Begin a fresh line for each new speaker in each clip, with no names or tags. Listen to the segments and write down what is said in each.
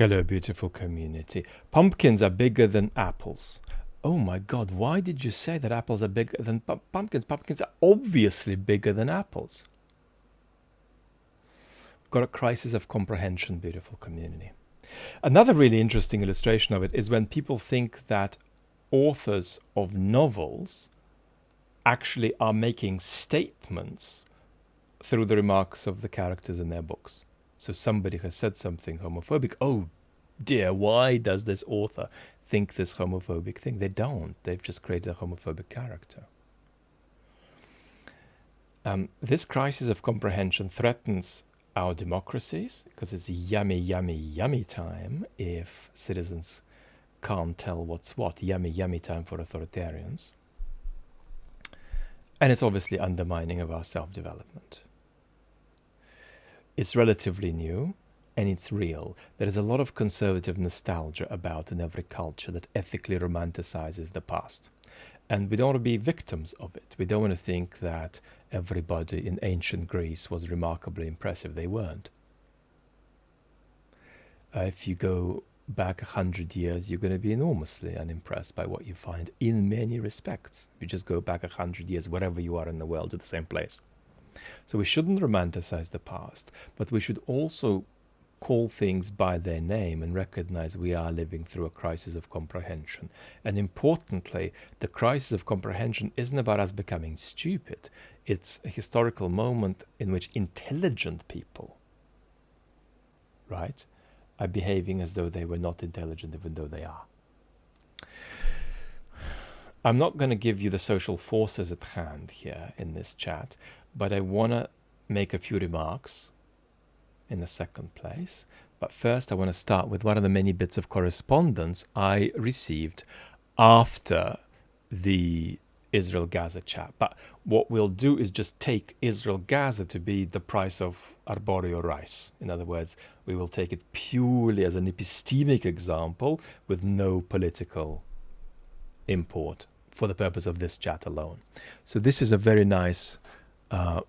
Hello, beautiful community. Pumpkins are bigger than apples. Oh my God, why did you say that apples are bigger than pumpkins? Pumpkins are obviously bigger than apples. Got a crisis of comprehension, beautiful community. Another really interesting illustration of it is when people think that authors of novels actually are making statements through the remarks of the characters in their books. So somebody has said something homophobic. Oh dear, why does this author think this homophobic thing? They don't. They've just created a homophobic character. This crisis of comprehension threatens our democracies because it's yummy, yummy, yummy time if citizens can't tell what's what. Yummy, yummy time for authoritarians. And it's obviously undermining of our self-development. It's relatively new and it's real. There is a lot of conservative nostalgia about in every culture that ethically romanticizes the past. And we don't want to be victims of it. We don't want to think that everybody in ancient Greece was remarkably impressive. They weren't. If you go back 100 years, you're going to be enormously unimpressed by what you find in many respects. If you just go back 100 years, wherever you are in the world, to the same place. So we shouldn't romanticize the past, but we should also call things by their name and recognize we are living through a crisis of comprehension. And importantly, the crisis of comprehension isn't about us becoming stupid. It's a historical moment in which intelligent people, right, are behaving as though they were not intelligent, even though they are. I'm not going to give you the social forces at hand here in this chat, but I want to make a few remarks in the second place. But first, I want to start with one of the many bits of correspondence I received after the Israel-Gaza chat. But what we'll do is just take Israel-Gaza to be the price of arboreal rice. In other words, we will take it purely as an epistemic example with no political import for the purpose of this chat alone. So this is a very nice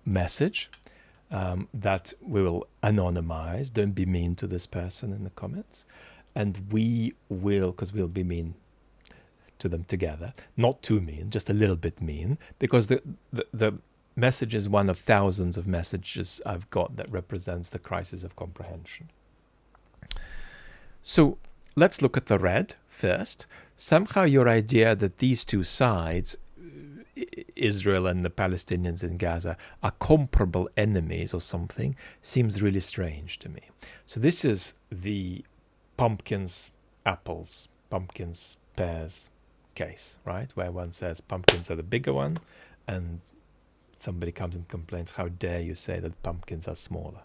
message that we will anonymize. Don't be mean to this person in the comments. And we will, because we'll be mean to them together, not too mean, just a little bit mean, because the message is one of thousands of messages I've got that represents the crisis of comprehension. So let's look at the red first. Somehow your idea that these two sides, Israel and the Palestinians in Gaza, are comparable enemies or something, seems really strange to me. So this is the pumpkins, apples, pumpkins, pears case, right? Where one says pumpkins are the bigger one, and somebody comes and complains, how dare you say that pumpkins are smaller?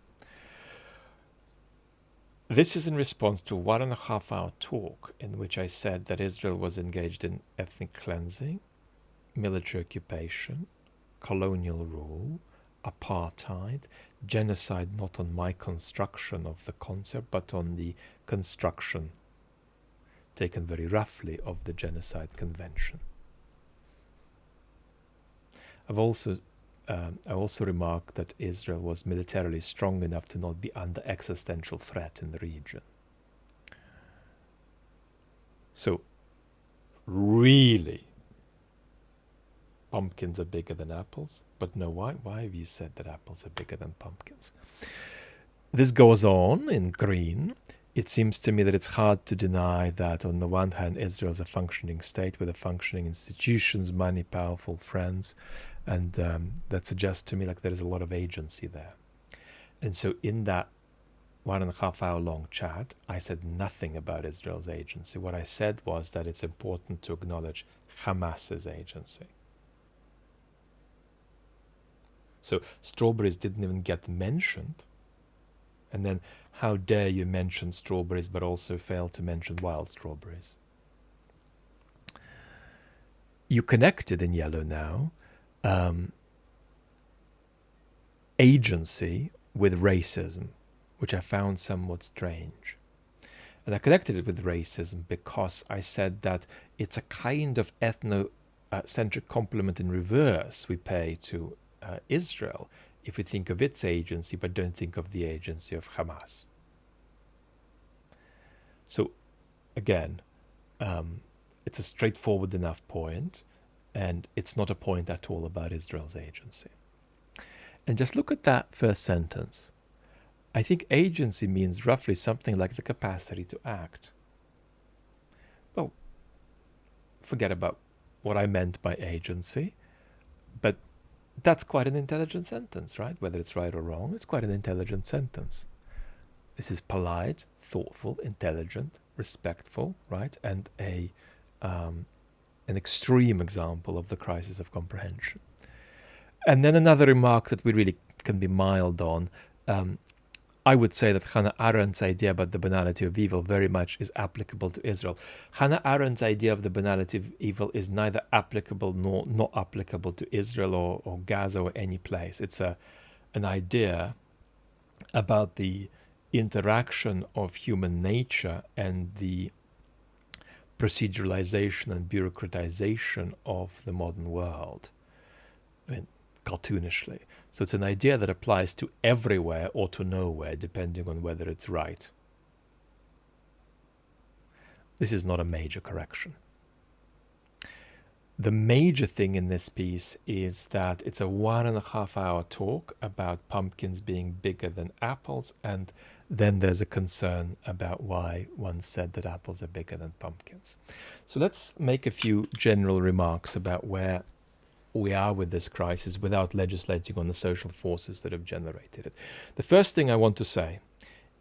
This is in response to a 1.5 hour talk in which I said that Israel was engaged in ethnic cleansing, military occupation, colonial rule, apartheid, genocide, not on my construction of the concept, but on the construction, taken very roughly, of the Genocide Convention. I also remarked that Israel was militarily strong enough to not be under existential threat in the region. So, really, pumpkins are bigger than apples? But no, why have you said that apples are bigger than pumpkins? This goes on in green. It seems to me that it's hard to deny that on the one hand, Israel is a functioning state with a functioning institutions, money, powerful friends, and that suggests to me like there is a lot of agency there. And so in that 1.5 hour long chat, I said nothing about Israel's agency. What I said was that it's important to acknowledge Hamas's agency. So strawberries didn't even get mentioned. And then how dare you mention strawberries but also fail to mention wild strawberries? You connected in yellow now agency with racism, which I found somewhat strange. And I connected it with racism because I said that it's a kind of ethnocentric compliment in reverse we pay to Israel if we think of its agency but don't think of the agency of Hamas. So again, it's a straightforward enough point, and it's not a point at all about Israel's agency. And just look at that first sentence. I think agency means roughly something like the capacity to act. Well, forget about what I meant by agency, but that's quite an intelligent sentence, right? Whether it's right or wrong, it's quite an intelligent sentence. This is polite, thoughtful, intelligent, respectful, right? And an extreme example of the crisis of comprehension. And then another remark that we really can be mild on. I would say that Hannah Arendt's idea about the banality of evil very much is applicable to Israel. Hannah Arendt's idea of the banality of evil is neither applicable nor not applicable to Israel or Gaza or any place. It's an idea about the interaction of human nature and the proceduralization and bureaucratization of the modern world. I mean, cartoonishly. So it's an idea that applies to everywhere or to nowhere, depending on whether it's right. This is not a major correction. The major thing in this piece is that it's a 1.5 hour talk about pumpkins being bigger than apples, and then there's a concern about why one said that apples are bigger than pumpkins. So let's make a few general remarks about where we are with this crisis without legislating on the social forces that have generated it. The first thing I want to say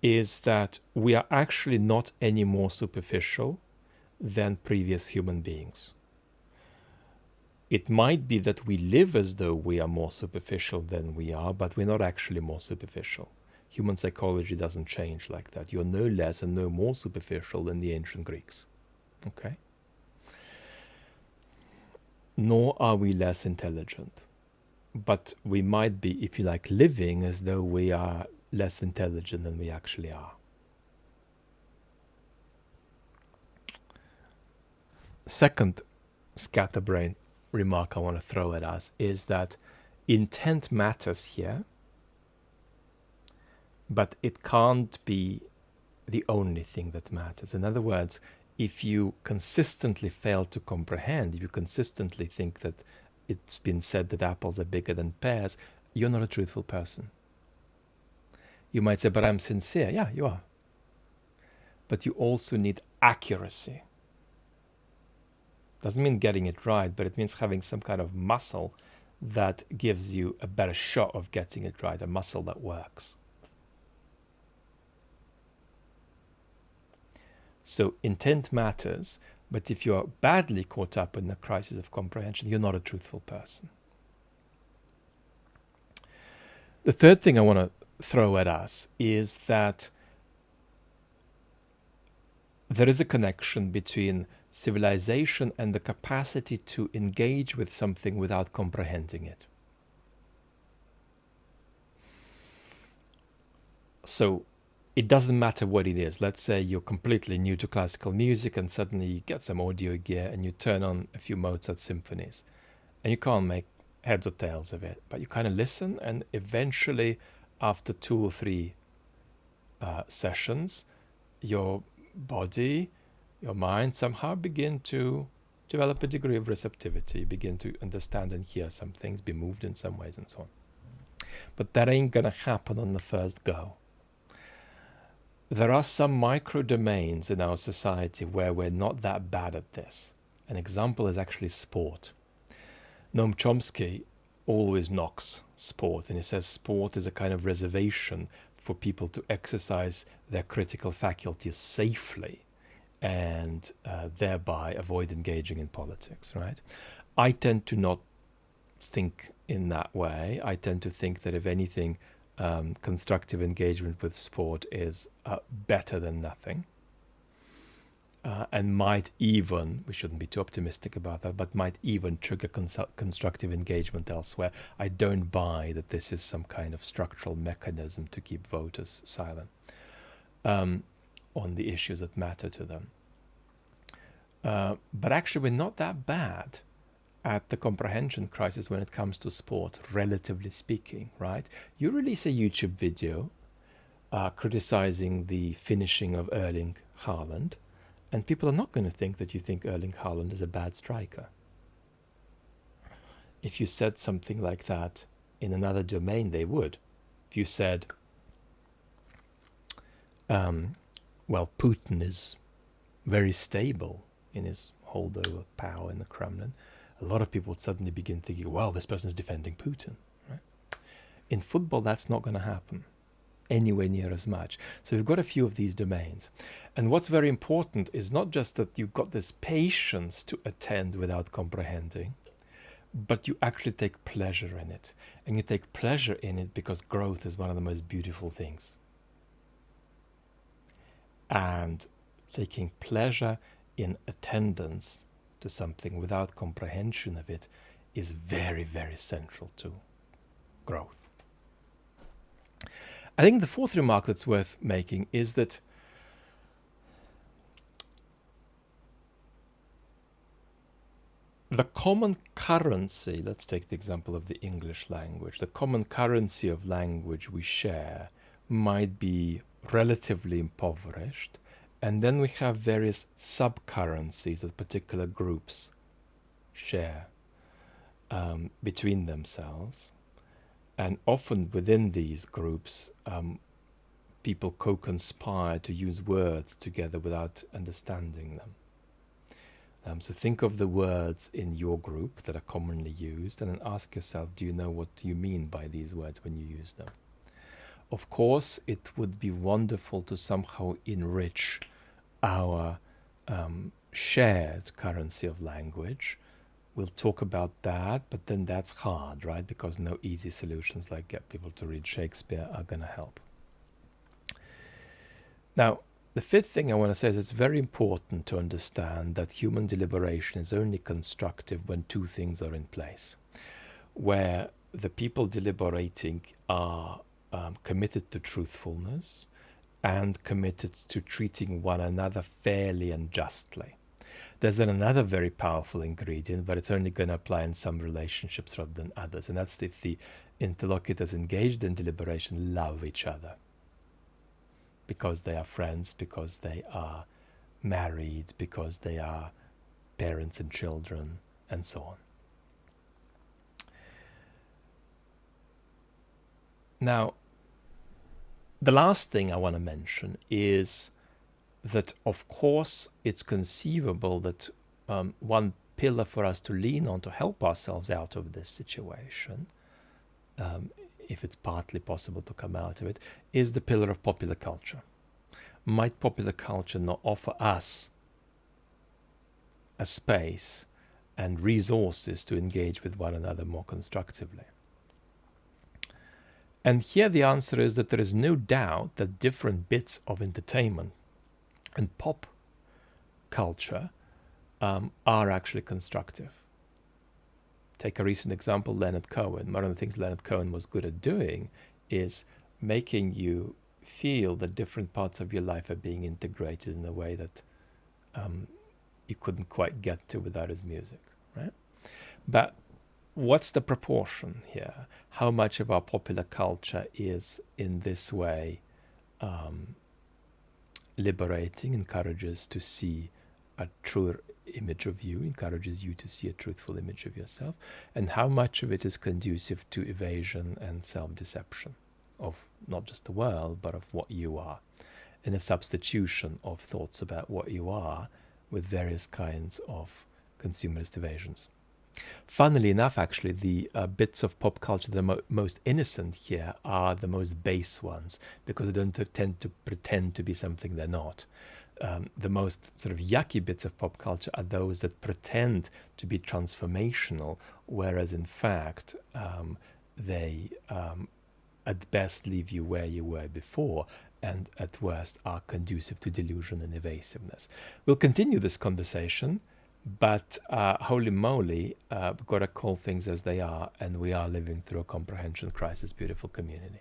is that we are actually not any more superficial than previous human beings. It might be that we live as though we are more superficial than we are, but we're not actually more superficial. Human psychology doesn't change like that. You're no less and no more superficial than the ancient Greeks. Okay? Nor are we less intelligent. But we might be, if you like, living as though we are less intelligent than we actually are. Second scatterbrain remark I want to throw at us is that intent matters here, but it can't be the only thing that matters. In other words, if you consistently fail to comprehend, if you consistently think that it's been said that apples are bigger than pears, you're not a truthful person. You might say, but I'm sincere. Yeah, you are. But you also need accuracy. Doesn't mean getting it right, but it means having some kind of muscle that gives you a better shot of getting it right, a muscle that works. So intent matters, but if you're badly caught up in the crisis of comprehension, you're not a truthful person. The third thing I want to throw at us is that there is a connection between civilization and the capacity to engage with something without comprehending it. So it doesn't matter what it is. Let's say you're completely new to classical music and suddenly you get some audio gear and you turn on a few Mozart symphonies and you can't make heads or tails of it, but you kind of listen, and eventually after 2 or 3 sessions, your body, your mind somehow begin to develop a degree of receptivity, begin to understand and hear some things, be moved in some ways and so on. But that ain't gonna happen on the first go. There are some micro domains in our society where we're not that bad at this. An example is actually sport. Noam Chomsky always knocks sport, and he says sport is a kind of reservation for people to exercise their critical faculties safely and thereby avoid engaging in politics, right? I tend to not think in that way. I tend to think that if anything, constructive engagement with sport is better than nothing, and might even, we shouldn't be too optimistic about that, but might even trigger constructive engagement elsewhere. I don't buy that this is some kind of structural mechanism to keep voters silent on the issues that matter to them. But actually, we're not that bad at the comprehension crisis when it comes to sport, relatively speaking, right? You release a YouTube video criticizing the finishing of Erling Haaland, and people are not going to think that you think Erling Haaland is a bad striker. If you said something like that in another domain, they would. If you said, well, Putin is very stable in his holdover power in the Kremlin, a lot of people would suddenly begin thinking, well, this person is defending Putin. Right? In football, that's not going to happen anywhere near as much. So we've got a few of these domains. And what's very important is not just that you've got this patience to attend without comprehending, but you actually take pleasure in it. And you take pleasure in it because growth is one of the most beautiful things. And taking pleasure in attendance to something without comprehension of it is very, very central to growth. I think the fourth remark that's worth making is that the common currency, let's take the example of the English language, the common currency of language we share might be relatively impoverished, and then we have various sub-currencies that particular groups share between themselves. And often within these groups, people co-conspire to use words together without understanding them. So think of the words in your group that are commonly used and then ask yourself, do you know what you mean by these words when you use them? Of course, it would be wonderful to somehow enrich our shared currency of language. We'll talk about that, but then that's hard, right? Because no easy solutions like get people to read Shakespeare are going to help. Now, the fifth thing I want to say is it's very important to understand that human deliberation is only constructive when two things are in place, where the people deliberating are committed to truthfulness and committed to treating one another fairly and justly. There's then another very powerful ingredient, but it's only going to apply in some relationships rather than others, and that's if the interlocutors engaged in deliberation love each other because they are friends, because they are married, because they are parents and children, and so on. Now, the last thing I want to mention is that, of course, it's conceivable that one pillar for us to lean on to help ourselves out of this situation, if it's partly possible to come out of it, is the pillar of popular culture. Might popular culture not offer us a space and resources to engage with one another more constructively? And here the answer is that there is no doubt that different bits of entertainment and pop culture are actually constructive. Take a recent example, Leonard Cohen. One of the things Leonard Cohen was good at doing is making you feel that different parts of your life are being integrated in a way that you couldn't quite get to without his music, right? But what's the proportion here? How much of our popular culture is in this way liberating, encourages to see a truer image of you, encourages you to see a truthful image of yourself, and how much of it is conducive to evasion and self-deception of not just the world, but of what you are, and a substitution of thoughts about what you are with various kinds of consumerist evasions. Funnily enough, actually, the bits of pop culture that are most innocent here are the most base ones, because they don't tend to pretend to be something they're not. The most sort of yucky bits of pop culture are those that pretend to be transformational, whereas in fact they at best leave you where you were before, and at worst are conducive to delusion and evasiveness. We'll continue this conversation, but holy moly, we've got to call things as they are, and we are living through a comprehension crisis, beautiful community.